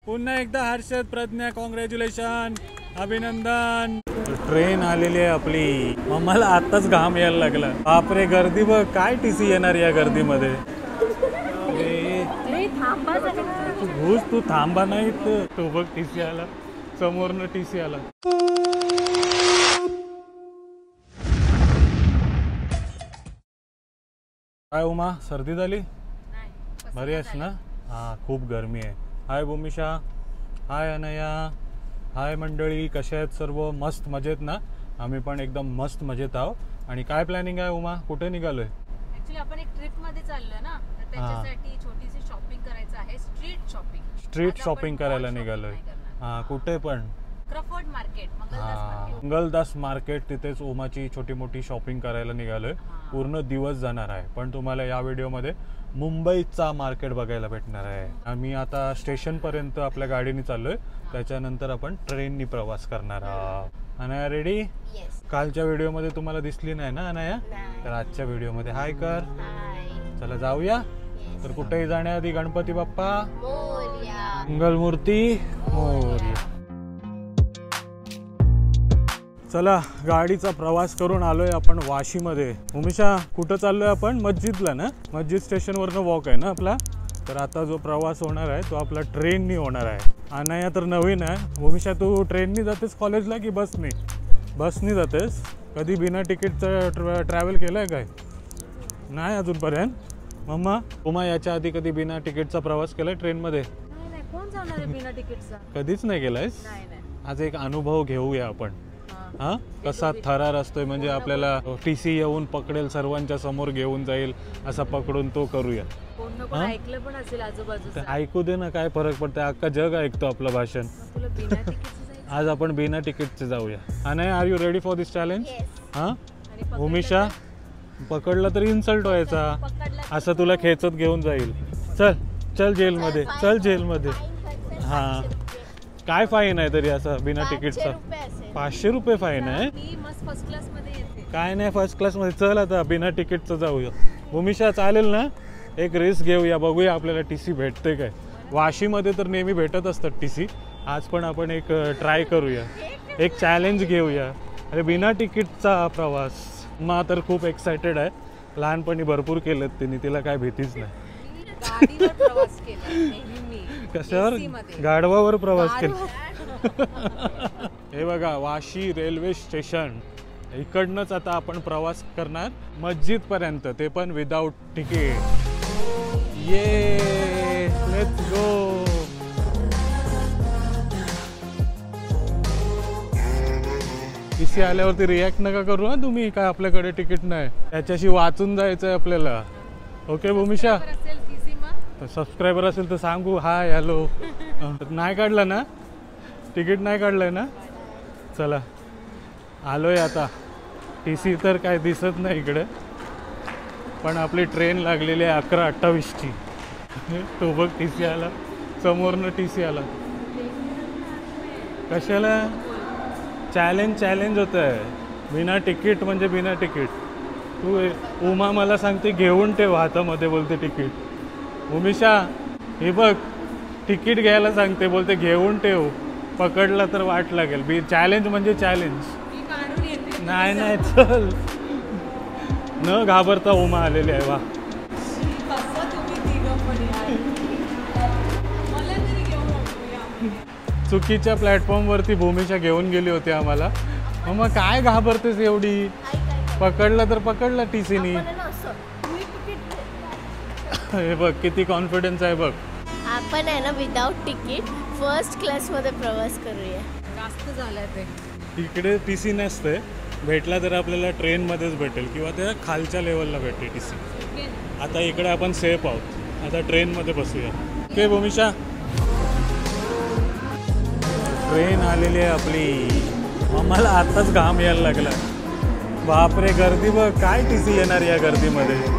पुन्हा एकदा हर्षद प्रज्ञा कॉंग्रॅच्युलेशन, अभिनंदन। ट्रेन आलेली आहे आपली। मला आताच घाम यायला लागला। बापरे गर्दी बघ, काय टीसी येणार या गर्दीमध्ये। तू थांबा नाही तो बघ टीसी आला, समोरनं टीसी आला। काय उमा, सर्दी झाली? बरी आहेस ना? हा, खूप गरमी आहे। हाय भूमिशा, हाय अनया, हाय मंडळी, कशा आहेत सर्व? मस्त मजेत ना? आम्ही पण एकदम मस्त मजेत आहोत। आणि काय प्लॅनिंग आहे उमा, कुठे निघालोय? ऍक्च्युअली आपण एक ट्रिप मध्ये चाललोय ना, तर त्याच्यासाठी छोटीशी शॉपिंग करायचं आहे, स्ट्रीट शॉपिंग। स्ट्रीट शॉपिंग करायला निघालोय। हा, कुठे पण? क्रफोर्ड मार्केट, मंगलदास मार्केट, तिथेच उमाची छोटी मोठी शॉपिंग करायला निघालोय। पूर्ण दिवस जाणार आहे, पण तुम्हाला या व्हिडिओमध्ये मुंबईचा मार्केट बघायला भेटणार आहे। आम्ही आता स्टेशन पर्यंत आपल्या गाडीने चाललोय, त्याच्यानंतर आपण ट्रेननी प्रवास करणार आहोत। अनया रेडी? कालच्या व्हिडिओमध्ये तुम्हाला दिसली नाही ना अनया, तर आजच्या व्हिडिओमध्ये हाय कर। चला जाऊया। तर कुठेही जाण्याआधी गणपती बाप्पा मोरया, मंगलमूर्ती मोरया। चला, गाडीचा प्रवास करून आलोय आपण वाशीमध्ये। उमेशा, कुठं चाललोय आपण? मस्जिदला ना? मस्जिद स्टेशनवरनं वॉक आहे ना आपला। तर आता जो प्रवास होणार आहे तो आपला ट्रेननी होणार आहे। अनया तर नवीन आहे। उमेशा, तू ट्रेननी जातेस कॉलेजला की बसनी? बसनी जातेस? कधी बिना तिकीटचं ट्रॅव्हल केलंय काय? नाही अजूनपर्यंत। मम्मा, उमा याच्या आधी कधी बिना तिकीटचा प्रवास केलाय ट्रेनमध्ये? नाही, कोण जाणार आहे बिना तिकीटचा? कधीच नाही केलायस? आज एक अनुभव घेऊया आपण। हा, कसा थरार असतोय, म्हणजे आपल्याला टीसी येऊन पकडेल, सर्वांच्या समोर घेऊन जाईल, असा पकडून तो करूया। ऐकलं पण असेल आजूबाजूचं, ऐकू दे ना, काय फरक पडतंय, अख्खा जग ऐकतो आपलं भाषण। आज आपण बिना तिकीटचे जाऊया। Anaya, are you ready for this challenge? हा, उमेशा, पकडला तरी इन्सल्ट व्हायचा, असं तुला खेचत घेऊन जाईल। चल चल जेलमध्ये, चल जेलमध्ये। हा, काय फाईन आहे तरी असा बिना तिकीटचा? 500 रुपये फाईन आहे। काय नाही फर्स्ट क्लास मध्ये। चल आता बिना तिकीटचं जाऊया। भूमिशा, चालेल ना? एक रिस्क घेऊया, बघूया आपल्याला टीसी भेटते काय। वाशीमध्ये तर नेहमी भेटत असतात टीसी, आज पण आपण एक ट्राय करूया, एक चॅलेंज घेऊया। अरे बिना तिकीटचा प्रवास, मा तर खूप एक्सायटेड आहे। लहानपणी भरपूर केलेत तिने, तिला काय भीतीच नाही। कशावर? गाढवावर प्रवास केला। हे बघा, वाशी रेल्वे स्टेशन, इकडनंच आता आपण प्रवास करणार मस्जिद पर्यंत, ते पण विदाउट तिकीट। ये लेट्स गो। टीसी आल्यावरती रिॲक्ट नका करू ना तुम्ही, काय आपल्याकडे तिकीट नाही, त्याच्याशी वाचून जायचंय आपल्याला। ओके भूमिशा? सबस्क्रायबर असेल तर सांगू हाय हॅलो। नाही काढलं ना तिकीट? नाही काढलंय ना? चला आलोय आता। टीसी तर काय दिसत नाही इकडे, पण आपली ट्रेन लागलेली आहे 11:28ची। तो बघ टीसी आला, समोरनं टीसी आला। कशाला? चॅलेंज होत आहे, बिना तिकीट म्हणजे बिना तिकीट। तू उमा मला सांगते घेऊन ठेव हातामध्ये, बोलते तिकीट। उमेशा, हे बघ तिकीट घ्यायला सांगते, बोलते घेऊन ठेव, पकडला तर वाट लागेल। चॅलेंज म्हणजे चॅलेंज। नाही नाही, चल, न घाबरता उमा आलेली आहे। वा, चुकीच्या प्लॅटफॉर्मवरती भूमिशा घेऊन गेली होती आम्हाला। मग काय घाबरतेस एवढी? पकडलं तर पकडलं टीसीनी। हे बघ किती कॉन्फिडन्स आहे बघ। आपण आहे ना विदाउट तिकीट फर्स्ट क्लास मध्ये प्रवास करूया। जास्त झालंय ते। इकडे टीसी नसते, भेटला तर आपल्याला ट्रेनमध्येच भेटेल किंवा त्या खालच्या लेवलला भेटेल टीसी। आता इकडे आपण सेफ आहोत, आता ट्रेनमध्ये बसूया। ओके भूमिशा, ट्रेन आलेली आहे आपली। मला आताच घाम यायला लागला। बापरे गर्दी बघ, काय टीसी येणार या गर्दीमध्ये।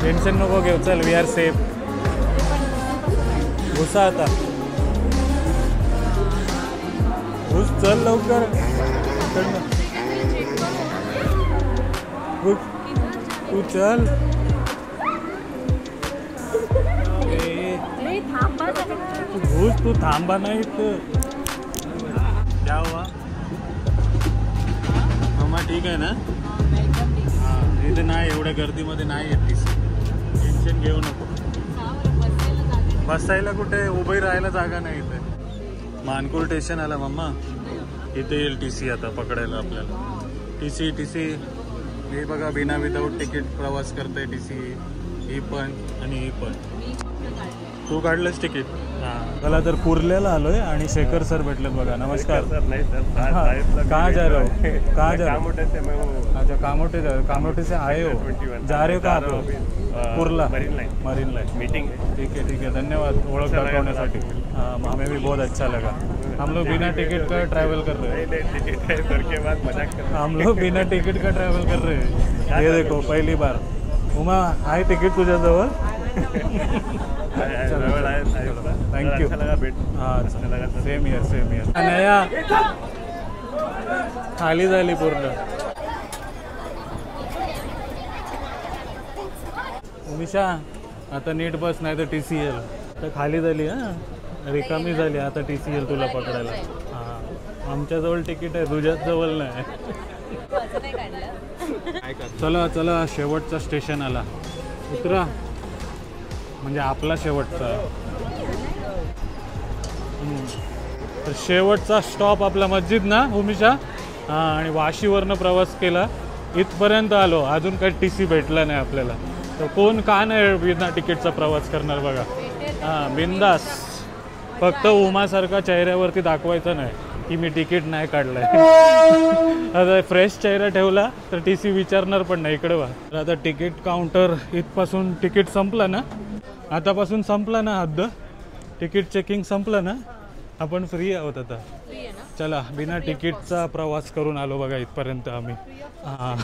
टेन्शन नको घेऊ, चल वी आर सेफ। घुसा आता, घुस, चल लवकर। तू चल। तू तू थांबा नाही क्या हुआ मम्मा ठीक आहे ना हां इथे नाही एवढ्या गर्दीमध्ये नाही येत टीसी टेन्शन घेऊ नको बसायला कुठे उभी राहायला जागा नाही इथे मानकुल स्टेशन आला मम्मा इथे येईल टीसी आता पकडायला आपल्याला टीसी हे बघा बिना विदाऊट तिकीट प्रवास करते टीसी ही पण आणि ही पण तू काढलंस तिकीट हां चला तर कुर्ल्याला आलोय आणि शेखर सर भेटलेत बघा नमस्कार कहाँ जा रहे हो कहाँ जा रहे हो अच्छा कामोटे से आए हो जा रहे हो कहाँ पे कुर्ला मरीन लाइन मीटिंग ठीक है धन्यवाद ओळख दाखवण्यासाठी हमें भी बहुत अच्छा लगा हम लोग बिना टिकट का ट्रैवल कर रहे हैं हम लोग बिना टिकट का ट्रैवल कर रहे हैं ये देखो पहली बार उमा आहे तिकीट तुझ्याजवळ थँक्यू हां सेम इयर नया खाली झाली पूर्ण उमिशा आता नीट बस नाही तर TCL तर खाली झाली हां रिकामी झाली आता TCL तुला पकडायला हां आमच्याजवळ तिकीट आहे तुझ्याच जवळ नाही चला चला शेवटचा स्टेशन आला उतरा म्हणजे आपला शेवटचा तर शेवटचा स्टॉप आपला मस्जिद ना उमिशा हां आणि वाशीवरनं प्रवास केला इथपर्यंत आलो अजून काही TC भेटला नाही आपल्याला तर कोण का नाही बिना तिकीटचा प्रवास करणार बघा हां बिंदास फक्त उमासारखा चेहऱ्यावरती दाखवायचं नाही की मी तिकीट नाही काढलंय आता फ्रेश चेहरा ठेवला तर TC विचारणार पण नाही इकडे वा तर आता तिकीट काउंटर इथपासून तिकीट संपला ना आतापासून संपला ना हद्द तिकीट चेकिंग संपलं ना आपण फ्री आहोत आता चला बिना तिकीटचा प्रवास करून आलो बघा इथपर्यंत आम्ही हां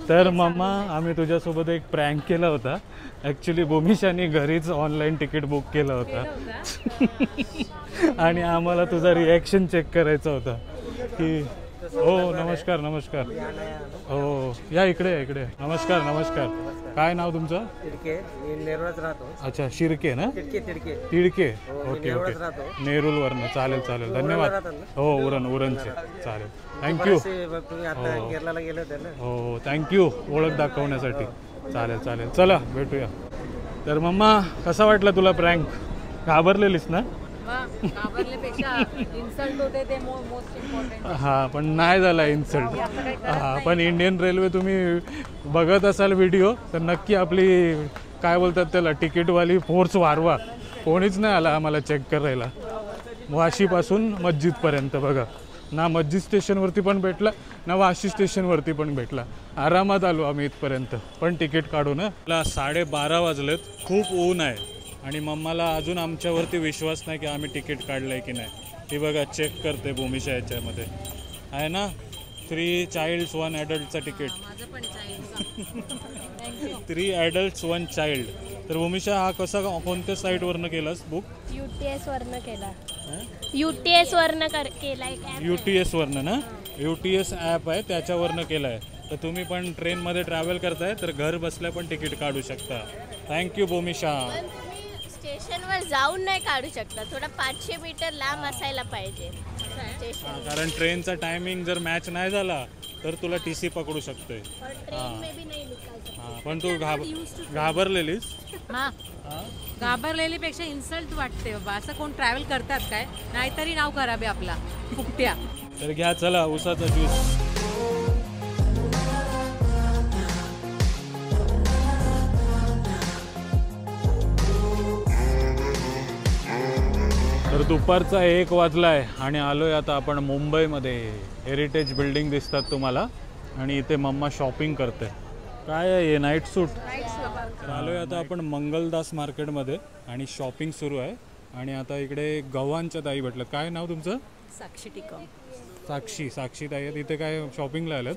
तर मम्मा आम्ही तुझ्यासोबत एक प्रँक केला होता ॲक्च्युली भूमिशाने घरीच ऑनलाईन तिकीट बुक केलं होतं आणि आम्हाला तुझा रिॲक्शन चेक करायचा होता की हो नमस्कार नमस्कार हो या इकडे नमस्कार काय नाव तुमचं अच्छा शिर्के ना तिडके ओके नेरूलवरनं चालेल धन्यवाद हो उरणचे चालेल थँक्यू हो थँक्यू ओळख दाखवण्यासाठी चालेल चला भेटूया तर मम्मा कसा वाटला तुला प्रँक घाबरलेलीस ना हां पण नाही झाला इन्सल्ट हां पण इंडियन रेल्वे तुम्ही बघत असाल व्हिडिओ तर नक्की आपली काय बोलतात त्याला तिकीटवाली फोर्स वाढवा कोणीच नाही आला आम्हाला चेक करायला वाशीपासून मस्जिदपर्यंत बघा ना मस्जिद स्टेशनवरती पण भेटला ना वाशी स्टेशनवरती पण भेटला आरामात आलो आम्ही इथपर्यंत पण तिकीट काढू ना 12:30 वाजलेत खूप ऊन आहे आणि मम्माला अजून आमच्यावरती विश्वास नाही की आम्ही तिकीट काढलं आहे की नाही ती बघा चेक करते भूमिशा याच्यामध्ये आहे ना 3 चाइल्ड्स 1 ॲडल्टचं तिकीट 3 ॲडल्ट्स 1 चाइल्ड तर भूमिशा हा कसा कोणत्या साईटवरनं केलास बुक UTS वरनं केला UTS वरनं केलाय UTS वरनं ना UTS ॲप आहे त्याच्यावरनं केलं आहे तर तुम्ही पण ट्रेनमध्ये ट्रॅव्हल करताय तर घर बसल्या पण तिकीट काढू शकता थँक्यू भूमिशा स्टेशनवर जाऊन नाही काढू शकता थोडा 500 मीटर लांब असायला पाहिजे कारण ट्रेनचा टायमिंग जर मॅच नाही झाला तर तुला TC पकडू शकते पण तू घाबरलेलीस घाबरलेलीपेक्षा इन्सल्ट वाटते बाबा असं कोण ट्रॅव्हल करतात काय नाहीतरी नाव खराब आहे आपला फुकट्या तर घ्या चला उसाचा ज्यूस तर दुपारचा 1 वाजला आहे आणि आलोय आता आपण मुंबईमध्ये हेरिटेज बिल्डिंग दिसतात तुम्हाला आणि इथे मम्मा शॉपिंग करते काय आहे हे नाईट सूट आलोय आता आपण मंगलदास मार्केटमध्ये आणि शॉपिंग सुरू आहे आणि आता इकडे गव्हांच्या ताई भेटलं काय नाव तुमचं साक्षी टिकम साक्षी ताई आहे इथे काय शॉपिंगला आलं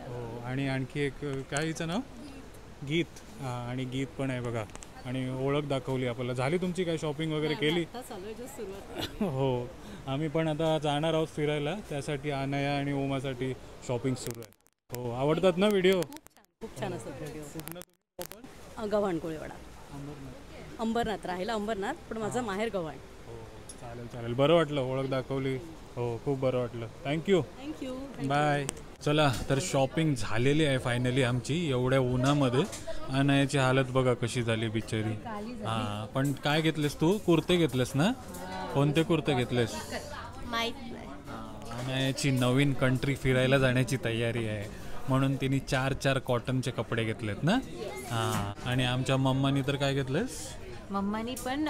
हो आणि आणखी एक काय हिचं नाव गीत आणि गीत पण आहे बघा आणि ओळख दाखवली आपल्याला झाली तुमची काय शॉपिंग वगैरे केली हो आम्ही पण आता जाणार आहोत फिरायला त्यासाठी अनया आणि ओमासाठी शॉपिंग सुरू आहे हो आवडतात ना व्हिडिओ खूप छान असतात व्हिडिओ गव्हाण कोळीवाडा अंबरनाथ, राहायला अंबरनाथ, पण माझं माहेर गाव आहे. चालेल चालेल, बरं वाटलं, ओळख दाखवली. हो, खूप बरं वाटलं. थँक्यू. बाय. चला, तर शॉपिंग झालेली आहे फायनली आमची. एवढ्या उन्हामध्ये अनायाची हालत बघा कशी झाली बिचारी. हां, पण काय घेतलेस तू? कुर्ते घेतलेस ना? कोणते कुर्ते घेतलेस? माहित नाही. अनायाची नवीन कंट्री फिरायला जाण्याची तयारी आहे, म्हणून तिने 4 कॉटनचे कपडे घेतलेत ना. हां, आणि आमच्या मम्मानी तर काय घेतलेस? मम्मानी पण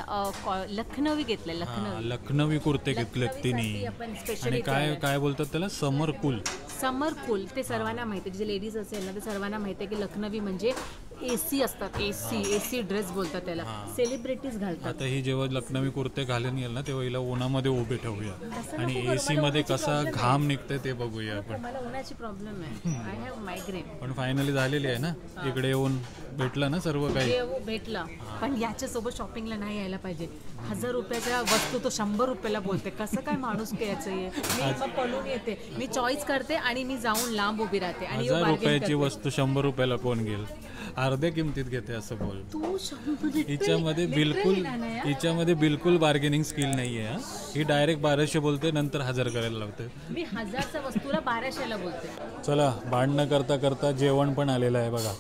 लखनवी घेतले. लखनवी कुर्ते घेतलेत तिने. आणि काय काय बोलतात त्याला? समर कूल. समर कूल ते सर्वांना माहिती आहे. जे लेडीज असेल ना ते सर्वांना माहिती आहे की लखनवी म्हणजे एसी असतात. एसी ड्रेस बोलतात त्याला. सेलिब्रिटीज घालतात. आता ही जेव्हा लखनवी कुर्ते घालून येईल ना तेव्हा हिला उन्हामध्ये उभे ठेवूया आणि एसी मध्ये कसा घाम निघते ते बघूया आपण. मला उन्हाची प्रॉब्लेम आहे. I have migraine. पण फायनली झालेली आहे ना. इकडे येऊन भेटलं ना सर्व काही. भेटलं. पण याच्यासोबत शॉपिंगला नाही यायला पाहिजे. 1000 रुपयाच्या वस्तू तो 100 रुपयाला बोलते. कसं काय माणूस याचं आहे. मी पळून येते, मी चॉईस करते आणि मी जाऊन लांब उभी राहते. आणि 1000 रुपयाची वस्तू 100 रुपयाला कोण घेईल? अर्ध्या किमतीत घेते असं बोल. हिच्यामध्ये बिलकुल बार्गेनिंग स्किल नाहीये. ही डायरेक्ट 1200 बोलते, नंतर 1000 करायला लावते. मी 1000च्या वस्तूला 1200ला बोलते. चला, भांडणं करता करता जेवण पण आलेलं आहे बघा.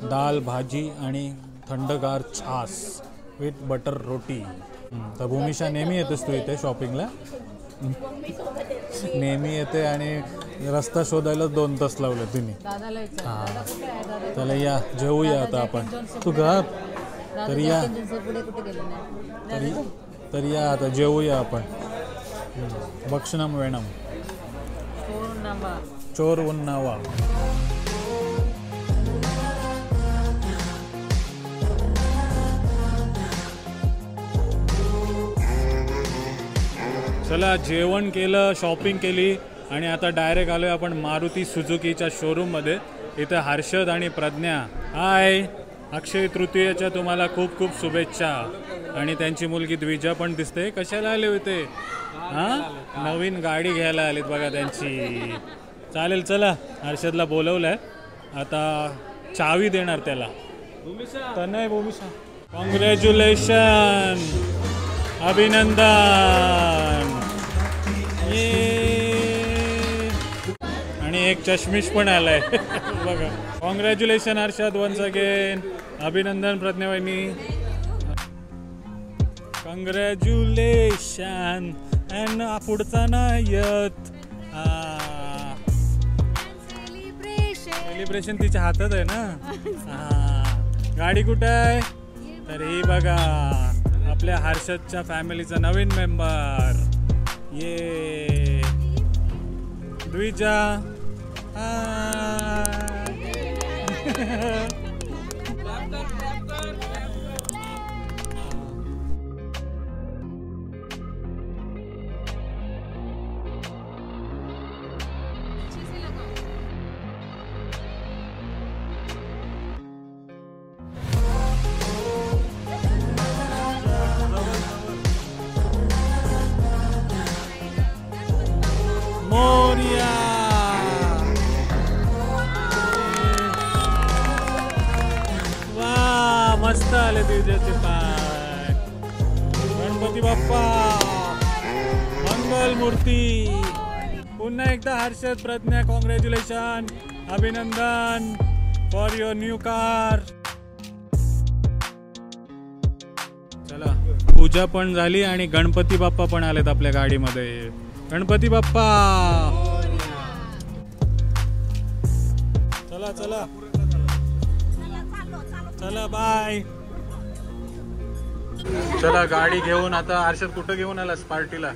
दाल भाजी आणि थंडगार छास विथ बटर रोटी. तर भूमिशा नेहमी येतेस तू इथे शॉपिंगला? नेहमी येते आणि रस्ता शोधायला 2 तास लावले तिने. हां, चला या जेवूया आता आपण. तू घर तर या, तर या आता जेवूया आपण. भक्षणम वेणम चोर उन्नावा. चला, जेवण केलं, शॉपिंग केली आणि आता डायरेक्ट आलोय आपण मारुती सुझुकीच्या शोरूममध्ये. इथं हर्षद आणि प्रज्ञा. हाय, अक्षय तृतीयेच्या तुम्हाला खूप खूप शुभेच्छा. आणि त्यांची मुलगी द्विजा पण दिसते. कशाला आले होते? हां, नवीन गाडी घ्यायला आलीत बघा त्यांची. चालेल, चला, हर्षदला बोलवलंय आता. चावी देणार त्याला. तनय भूमिशा, कॉंग्रॅच्युलेशन, अभिनंदन. आणि एक चष्मिश पण आलाय बघा. Congratulation Harshad, once again. अभिनंदन प्रज्ञा वहिनी, कॉंग्रॅच्युलेशन. अँड पुढचा ना येत सेलिब्रेशन तिच्या हातात आहे ना. गाडी कुठे आहे? तर ही बघा आपल्या हर्षदच्या फॅमिलीचा नवीन मेंबर. ये द्विजा. मोरिया. वा, मस्त आले तुझ्याचे पाय. गणपती बाप्पा मंगल मूर्ती. पुन्हा एकदा हर्षद, प्रज्ञा, कॉंग्रॅच्युलेशन, अभिनंदन फॉर युअर न्यू कार. चला, पूजा पण झाली आणि गणपती बाप्पा पण आलेत आपल्या गाडीमध्ये. गणपती बाप्पा. चला चला चला, बाय. चला, गाडी घेऊन आता हर्षद कुठं घेऊन आलास पार्टीला?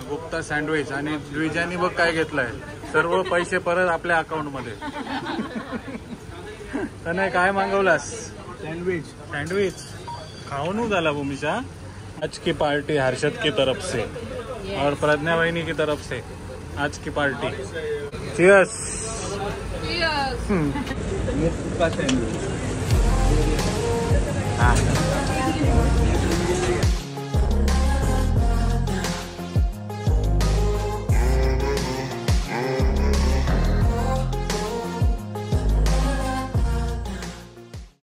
गुप्ता सँडविच. आणि द्विजानी बघ काय घेतलंय. सर्व पैसे परत आपल्या अकाउंट मध्ये. तर काय मागवलास? सैंडविच खाऊन झाला भूमिशा. आज की पार्टी हर्षद की तरफ से और प्रज्ञा वहिनी की तरफ से आज की पार्टी. चीयर्स. मुफ्त का सैंडविच.